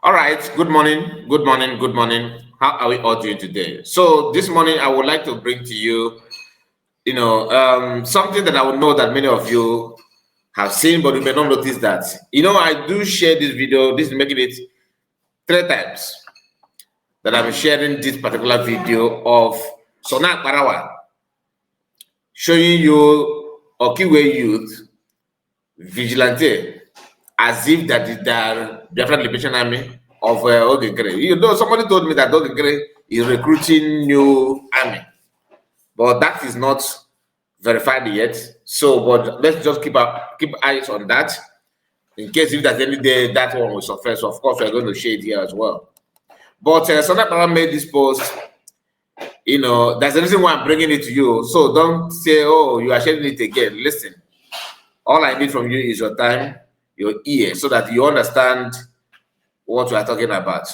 All right, good morning, good morning, good morning. How are we all doing today? So this morning I would like to bring to you, something that I would know that many of you have seen, but you may not notice that. I do share this video. This is making it 3 times that I'm sharing this particular video of Akparawa showing you Okiwe youth vigilante as if that is the Biafran Liberation Army of Ogegere. Somebody told me that Ogegere is recruiting new army, but that is not verified yet. So, but let's just keep eyes on that in case if there's any day that one will surface. Of course, we're going to share it here as well. But Sonakparawa made this post. There's a reason why I'm bringing it to you. So don't say, "Oh, you are sharing it again." Listen, all I need from you is your time, your ear, so that you understand what we are talking about.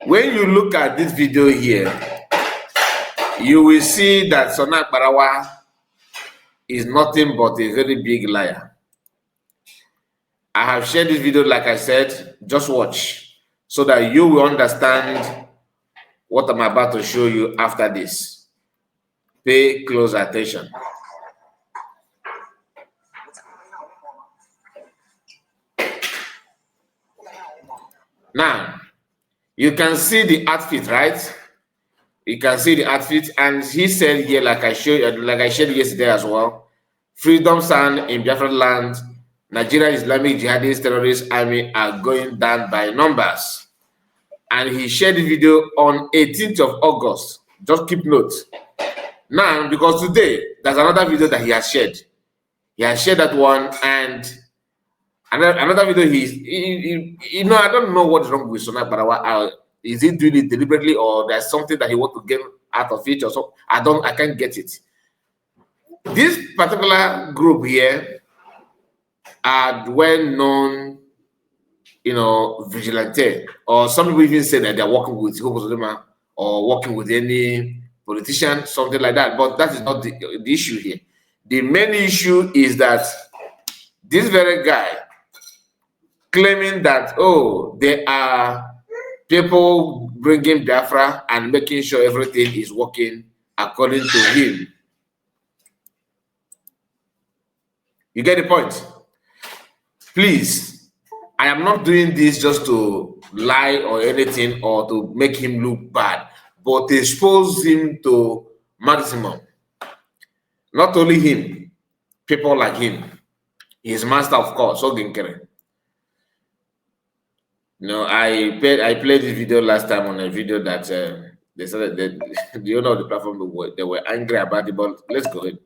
When you look at this video here, you will see that Akparawa is nothing but a very big liar. I have shared this video, like I said, just watch so that you will understand what I'm about to show you after this. Pay close attention. Now, you can see the outfit, right? You can see the outfit, and he said here, like I shared yesterday as well, freedom sound in Biafra land, Nigeria Islamic Jihadist Terrorist Army are going down by numbers. And he shared the video on 18th of August. Just keep note. Now, because today, there's another video that he has shared. He has shared that one, and another video I don't know what's wrong with Akparawa. Is he doing it deliberately, or there's something that he wants to get out of it, or so? I can't get it. This particular group here are well-known, vigilante, or some people even say that they're working with Hokozodema or working with any politician, something like that. But that is not the issue here. The main issue is that this very guy claiming that, they are people bringing Biafra and making sure everything is working according to him. You get the point? Please, I am not doing this just to lie or anything or to make him look bad, but to expose him to maximum. Not only him, people like him. His master, of course, Oginkere. I played this video last time on a video that they said that the owner of the platform they were angry about it, but let's go ahead.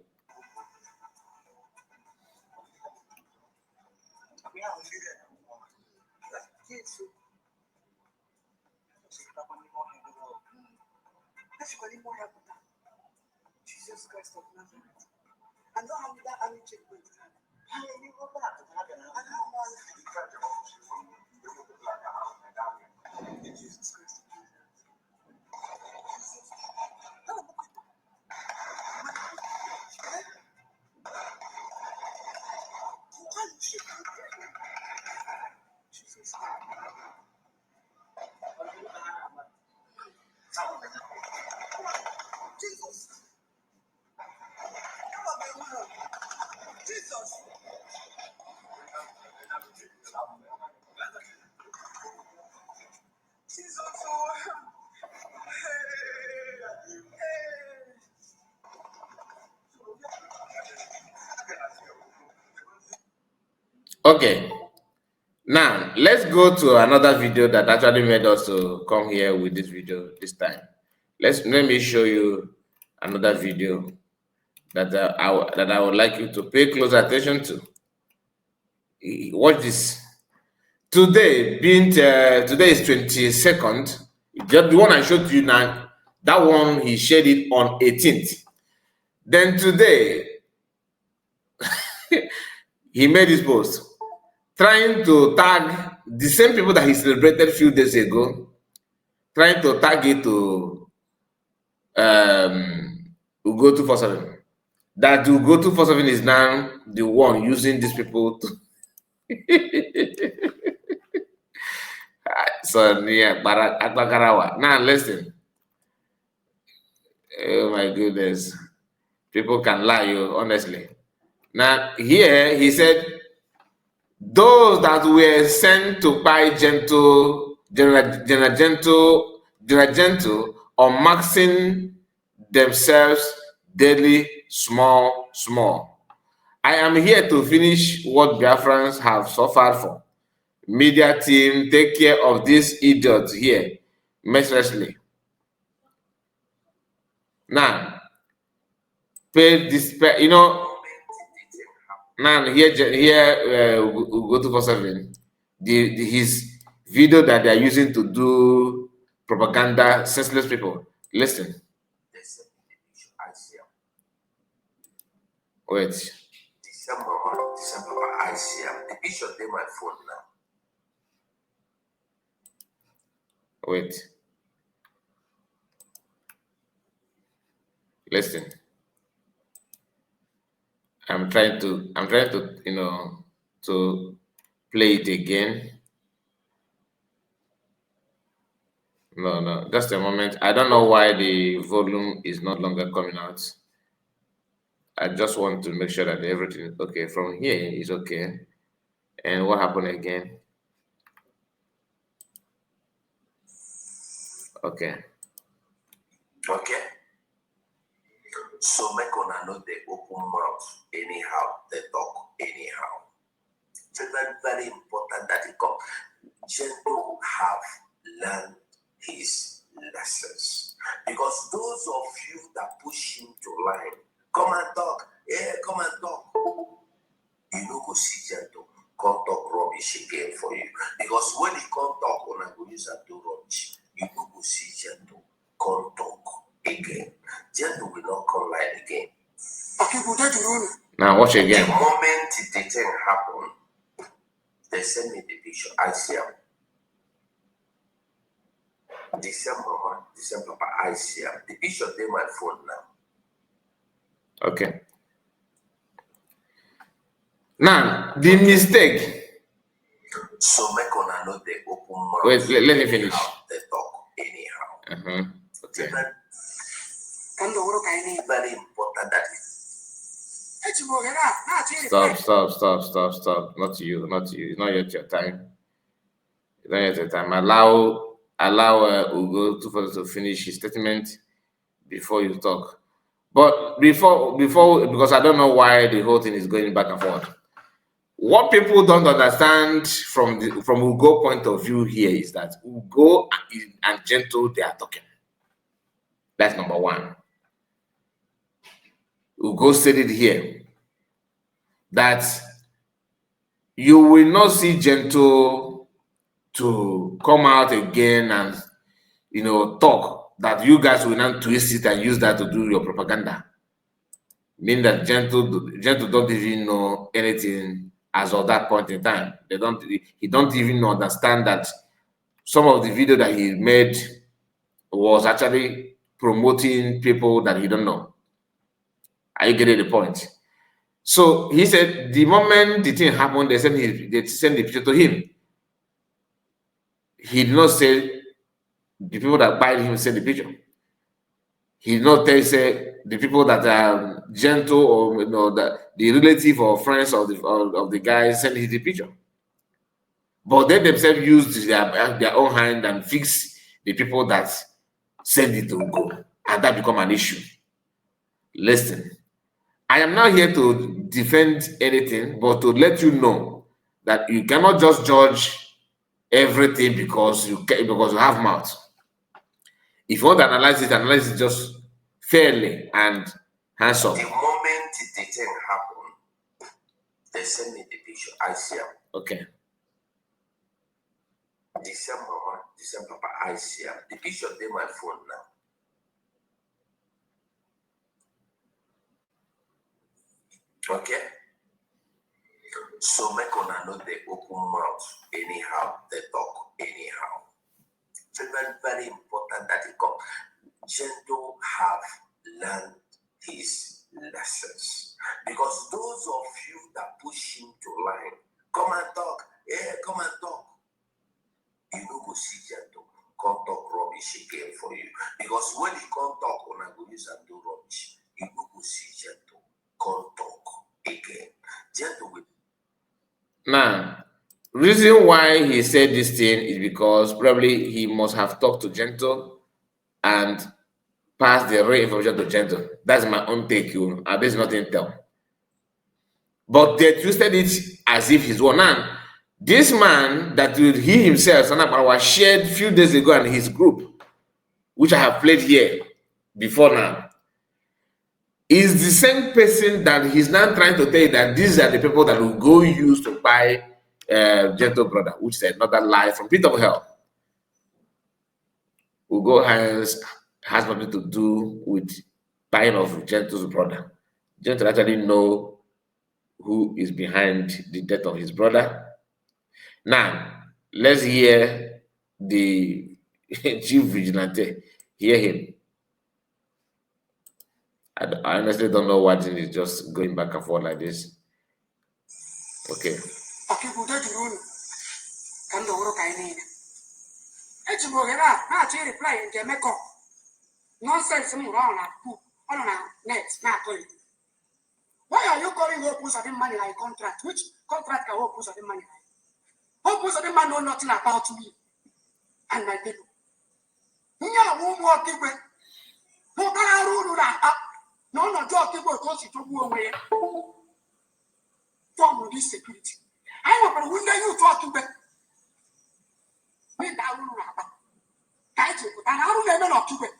Jesus Christ of Nazareth. And don't have that any checkpoint. You go back. Jesus Christ. Jesus. Jesus. Okay, now let's go to another video that actually made us to come here with this video this time. Let me show you another video that I would like you to pay close attention to. Watch this. Today is 22nd. The one I showed you now, that one he shared it on 18th. Then today he made this post trying to tag the same people that he celebrated a few days ago, trying to tag it to Ugo 247. That Ugo 247 is now the one using these people to So near Akparawa. Now listen. Oh my goodness. People can lie you, honestly. Now here he said, those that were sent to buy gentle, or maxing themselves daily small. I am here to finish what Biafrans have suffered for. Media team, take care of this idiot here, mercilessly. Now, pay this, now here, go to 47. His video that they are using to do propaganda, senseless people. Listen. Wait. December, I see the picture of my phone now. Wait. Listen. I'm trying to, to play it again. No, just a moment. I don't know why the volume is not longer coming out. I just want to make sure that everything is okay. From here is okay. And what happened again? Okay. Okay. So make una know the open mouth anyhow, they talk anyhow. It's very, very important that it comes. Gentle have learned his lessons. Because those of you that push him to line, come and talk, come and talk. You know, go see Gentle, come talk rubbish again for you. Because when he come talk, when I go use and do rubbish, you know, go see Gentle, come talk again. Gentle will not come line again. Now watch again. The moment the thing happened, they send me the picture. I see him. December, I see him. The picture they my phone now. Okay. Now the mistake. So make una know the open mouth. Wait, let me finish. They talk anyhow. Okay. Very important that Stop. Not you. It's not yet your time. It's not yet your time. Allow Ugo to finish his statement before you talk. But before, because I don't know why the whole thing is going back and forth. What people don't understand from Ugo point of view here is that Ugo and Gentle, they are talking. That's number one. Ugo said it here that you will not see Gentle to come out again and talk, that you guys will not twist it and use that to do your propaganda. Mean that Gentle don't even know anything as of that point in time. He don't even understand that some of the video that he made was actually promoting people that he don't know. Are you getting the point? So he said the moment the thing happened, they sent the picture to him. He did not say the people that buy him send the picture. He did not say the people that are Gentle or the relative or friends of the guy send him the picture. But they themselves used their own hand and fix the people that send it to go, and that become an issue. Listen, I am not here to defend anything, but to let you know that you cannot just judge everything because you have mouth. If you want to analyze it just fairly and hands up. The moment the thing happened, they send me the picture. I see him. Okay. December, I see him. The picture they my phone now. Okay. So make una know the open mouth anyhow, they talk anyhow. It's very, very important that it comes. Gentle have learned his lessons. Because those of you that push him to line, come and talk, come and talk. You know, go see gentle, come talk rubbish again for you. Because when you come talk, when I go use and do rubbish, you go see gentle, come talk again. Gentle will. Now, reason why he said this thing is because probably he must have talked to Gentle and passed the real information to Gentle. That's my own take, you. There's nothing to tell. But they twisted it as if he's one. Now, this man that he himself, Akparawa, shared a few days ago in his group, which I have played here before now, is the same person that he's now trying to tell you that these are the people that will go use to buy Gentle Brother, which is another lie from pit of hell. Will go has nothing to do with buying of Gentle's brother. Gentle actually know who is behind the death of his brother. Now, let's hear the chief vigilante. Hear him. I honestly don't know what is just going back and forth like this. Okay. Nonsense on net, why are you calling Hope of the money like contract? Which contract can Hope of the money like? Hope of the man know nothing about me and my people. Yeah, won't walk away. No, no, talk about those who go away. Form this security. I want to wonder you talking about. Me down. I don't never know to it.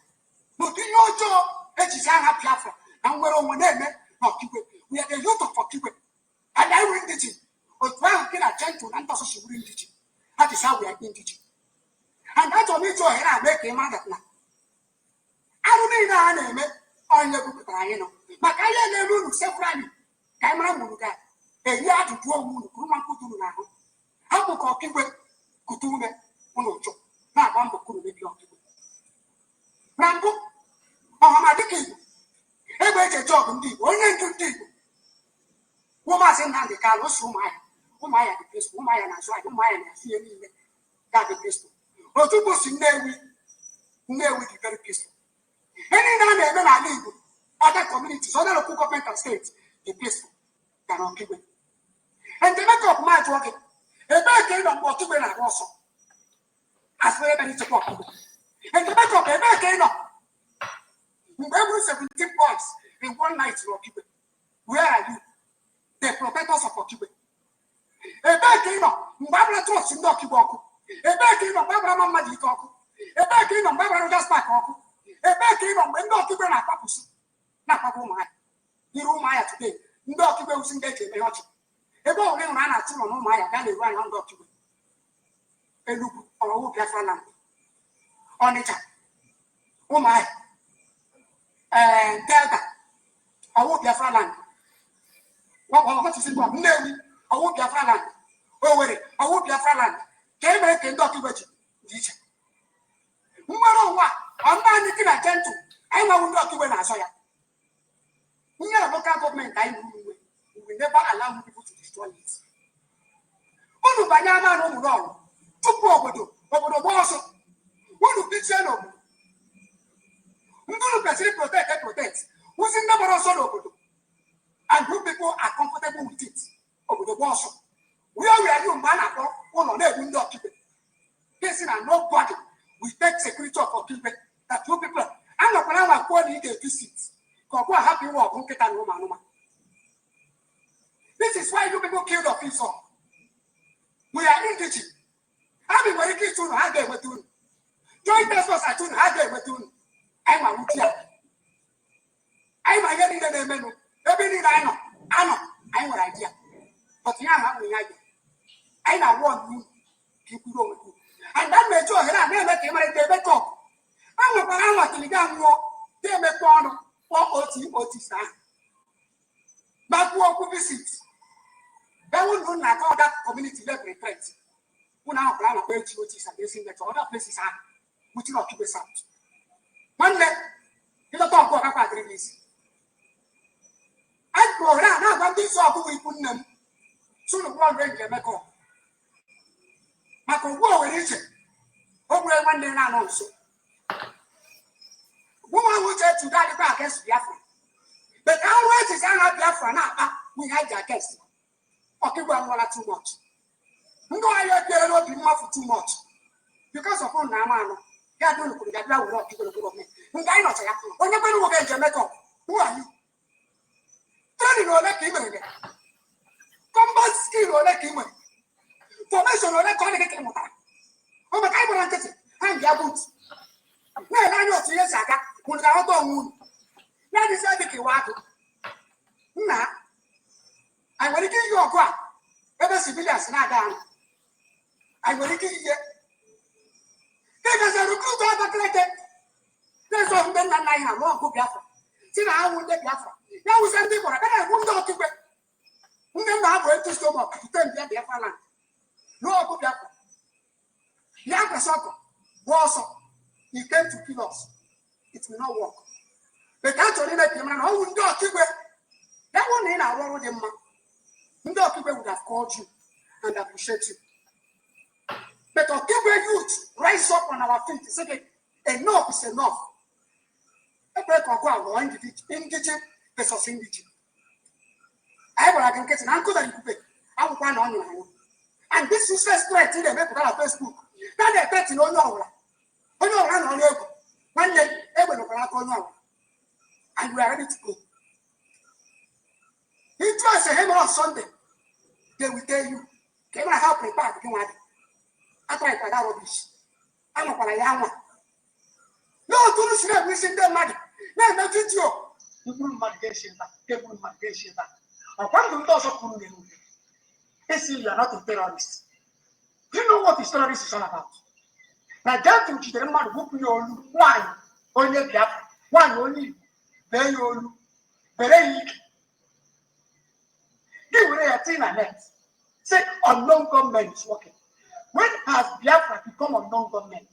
But you know, Joe, it is a happy after. And we're on one name, not keep it. We are the youth of Kiwe. And I win the team. But while we are gentle and also she win the team. That is how we are in the team. And that's what we do here. I make a man that now. I don't need a name on your book, you know. But I am a room separately. Camera Muga. A year to 12 moon, Kuma Kutu now. How to call Kiwe Kutume, Unocho. Now, one book could be on Kiwe. Rambo, oh, my dicky. Every job indeed, only to people. Woman saying that the car was whom I had the place, whom I and I saw, whom I and I see any got the pistol. Or two books in there with the very pistol. Any now they don't leave other communities, other local government states, the pistol cannot keep it. And the make of my working, a bad game of what to win also. As for everybody to talk about. And the make of a bad game of every 17 boys in one night, where are you? The protectors of Okibe. A bad game of Barbara Trust in Dokiboku. A bad game of Barbara Madikoku. A bad game of Barbara Jaspakoku. A bad game of Mendokibe and Papus. Napapuma. You know Maya today. Ndokibe was engaged in the lodge. A boy ran at two on Maya, and they ran on Dokibe. A look on a wood land. On it. Oh my. Delta. I won't be a land. What is it? No, I won't be a land. Oh, wait, I won't be a land. Came back and document it. What? I'm not looking at gentle. I won't document as I am. We are local government. We will never allow people to destroy it. Oh, Banana, no wrong. Too poor, but the boss. What do you say? We don't protect. Who's in the also and group people are comfortable with it over the walls. We are you man on a window keeping. Facing and nobody we take security of people that two people. I'm not going to call it a visit. Because we're happy walk on Ketan Roma. This is why you people killed the people. We are indigent. I've been working to how they were doing. Join us was at how they were doing. I'm a Mutia. I'm a getting the menu. Everything I know, I'm an idea. But you have an idea. I know one you keep going with you. And that made sure that I never came and they make up. I'm a want to become more. They make one or OT star. But walk with visits. That would run like all that community level friends. Who now plan a page OTs and they that other places are, which not keep us out. One leg, you don't talk about release. I go around now, but this all we put them. Soon the world range, Mako. Mako, war with it. we're one day now also. Woman who said to that against Biafra. But our words is not Biafra now. We had their guests. Okay, well, too much. No, I don't be more for too much. Because of one now, yeah, don't look at that without people of me. And I not say, when you're going to get Jamaica, who are you? Turning on that even again. Combat skill on that human. Formation on that colleague came out. Oh, but I want to say, I'm your boots. No, I know 3 years ago, when I was on. That is everything. Now, I will give you a grant. Ever civilians not down. I will give you. There's a recruit of a collector. There's a men and I have more Biafra. See, I won't let Biafra. Now we send people, I won't go to bed. We never have to stop to turn the Biafra land. No Biafra. Biafra soccer. Warsaw. He came to kill us. It will not work. But that's only like him and I wouldn't go to bed. That one in our world, no people would have called you and appreciate you. But Okigwe youth rise up on our feet and say, enough is enough. A break of our indigenous versus indigenous. I will again get an uncle that you pay. I will find on your own. And this is first threat in the make of Facebook. Now they're betting on your on your one day, everyone will have on your and we are ready to go. It was a hammer on Sunday. They will tell you, can I help prepare the king? I try to that rubbish. I'm not going to have one. No, to the missing their money. No, no, did you? You couldn't mitigation that. They wouldn't mitigation that. I want to also put in they say you are not a terrorist. Do you know what this terrorist is all about? Now, that which the man who put your one only Biafra, one only, very old, very weak. They will have seen a net. Say unknown government is working. When has Biafra become unknown government?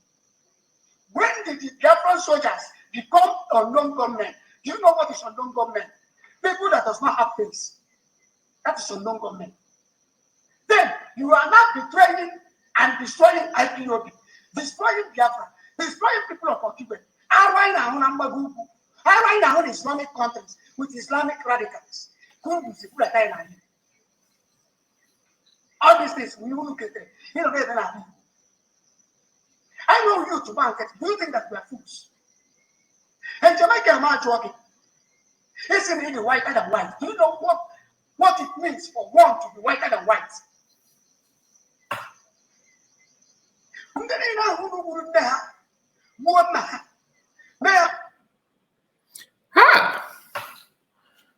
When did the Biafran soldiers become unknown government? Do you know what is unknown government? People that does not have face. That is unknown government. Then you are not betraying and destroying IPOB, destroying Biafra, destroying people of Okigwe. How now Islamic countries with Islamic radicals. All these things, we look at it. You know, I know you to market. Do you think that we are fools? And Jamaica am I joking? Isn't it whiter than white? Do you know what it means for one to be whiter than white?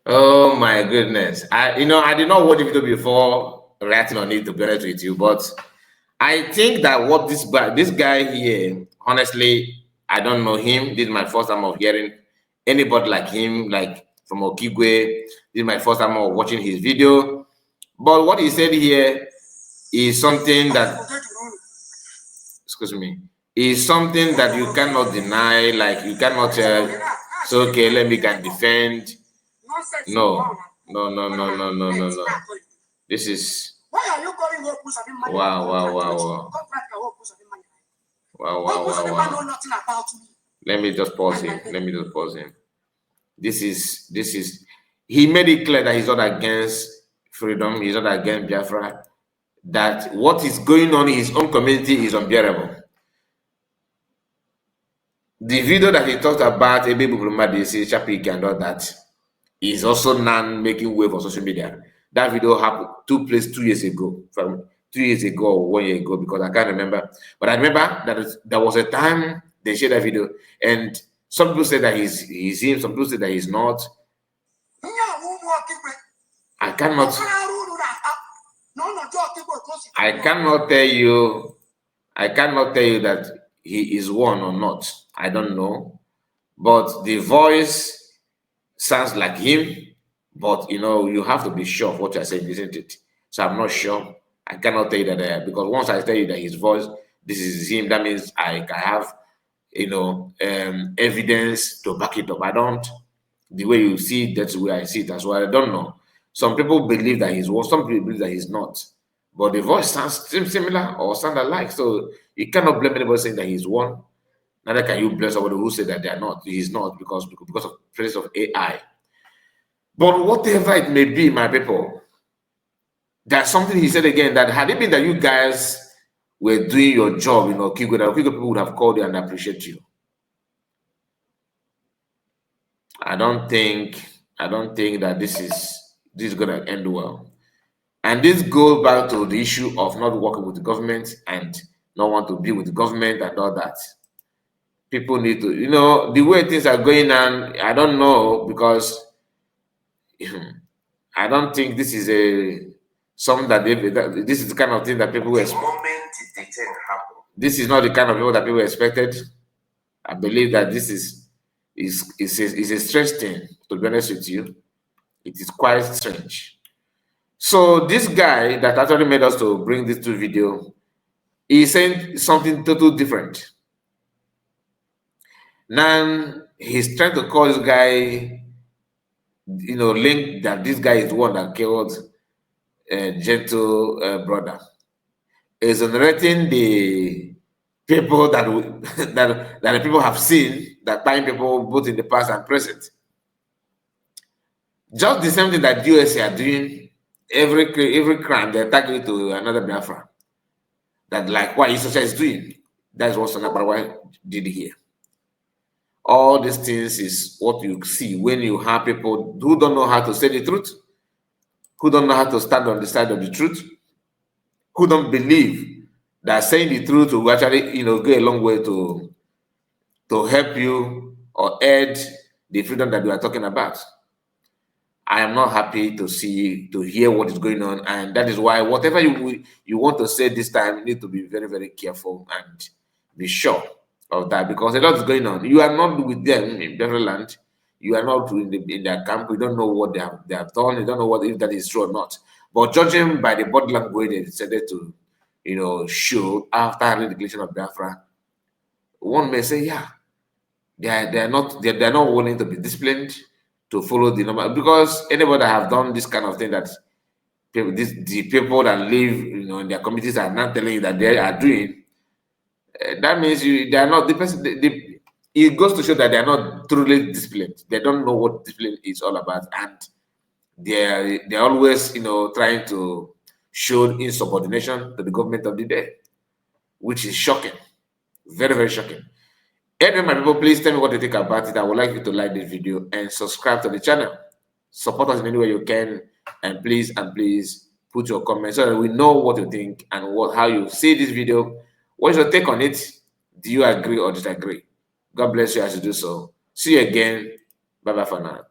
Oh my goodness. I did not watch the video before reacting on it, to be honest with you, but I think that what this guy here, honestly, I don't know him. This is my first time of hearing anybody like him, like from Okigwe. This is my first time of watching his video. But what he said here is something that, excuse me, is something that you cannot deny. Like you cannot say, okay, let me can defend. No. This is wow. Let me just pause him. This is he made it clear that he's not against freedom, he's not against Biafra, that what is going on in his own community is unbearable. The video that he talked about Ebe Bubrumadi, Chapik and all that is also now making wave on social media. That video took place 2 years ago, from 2 years ago or 1 year ago, because I can't remember. But I remember that there was a time they shared that video, and some people say that he's him, some people say that he's not. I cannot tell you that he is one or not. I don't know. But the voice sounds like him. But you have to be sure of what you're saying, isn't it? So I'm not sure. I cannot tell you that because once I tell you that his voice, this is him, that means I have evidence to back it up. I don't. The way you see it, that's the way I see it as well. I don't know. Some people believe that he's one, some people believe that he's not. but the voice seems similar or sound alike. So you cannot blame anybody saying that he's one. Neither can you blame somebody who said that they are not. He's not because of presence of AI. But whatever it may be, my people, there's something he said again that had it been that you guys were doing your job, Okigwe, that Okigwe people would have called you and appreciate you. I don't think that this is gonna end well. And this goes back to the issue of not working with the government and not want to be with the government and all that. People need to, the way things are going on, I don't know, because I don't think this is something that this is the kind of thing that people expect. This is not the kind of people that people expected. I believe that this is a strange thing, to be honest with you. It is quite strange. So this guy that actually made us to bring this to video, he's saying something totally different. Now he's trying to call this guy, link that this guy is the one that killed a gentle brother, exonerating the people that that the people have seen, that time people both in the past and present. Just the same thing that the USA are doing. Every crime they're tagging to another Biafra. That like what Israel is doing. That's what Akparawa did here. All these things is what you see when you have people who don't know how to say the truth, who don't know how to stand on the side of the truth, who don't believe that saying the truth will actually, go a long way to help you or aid the freedom that we are talking about. I am not happy to hear what is going on, and that is why whatever you want to say this time, you need to be very, very careful and be sure of that, because a lot is going on. You are not with them in Beverland. You are not in their camp. You don't know what they have done. You don't know if that is true or not. But judging by the body language they decided to, show after the declaration of Biafra, one may say, yeah, they are not willing to be disciplined, to follow the normal, because anybody that have done this kind of thing that the people that live in their communities are not telling you that they are doing, that means they are not the person. It goes to show that they are not truly disciplined. They don't know what discipline is all about, and they're always trying to show insubordination to the government of the day, which is shocking, very, very shocking. Anyway, my people, please tell me what you think about it. I would like you to like this video and subscribe to the channel. Support us in any way you can, and please put your comments so that we know what you think and how you see this video. What's your take on it? Do you agree or disagree? God bless you as you do so. See you again. Bye bye for now.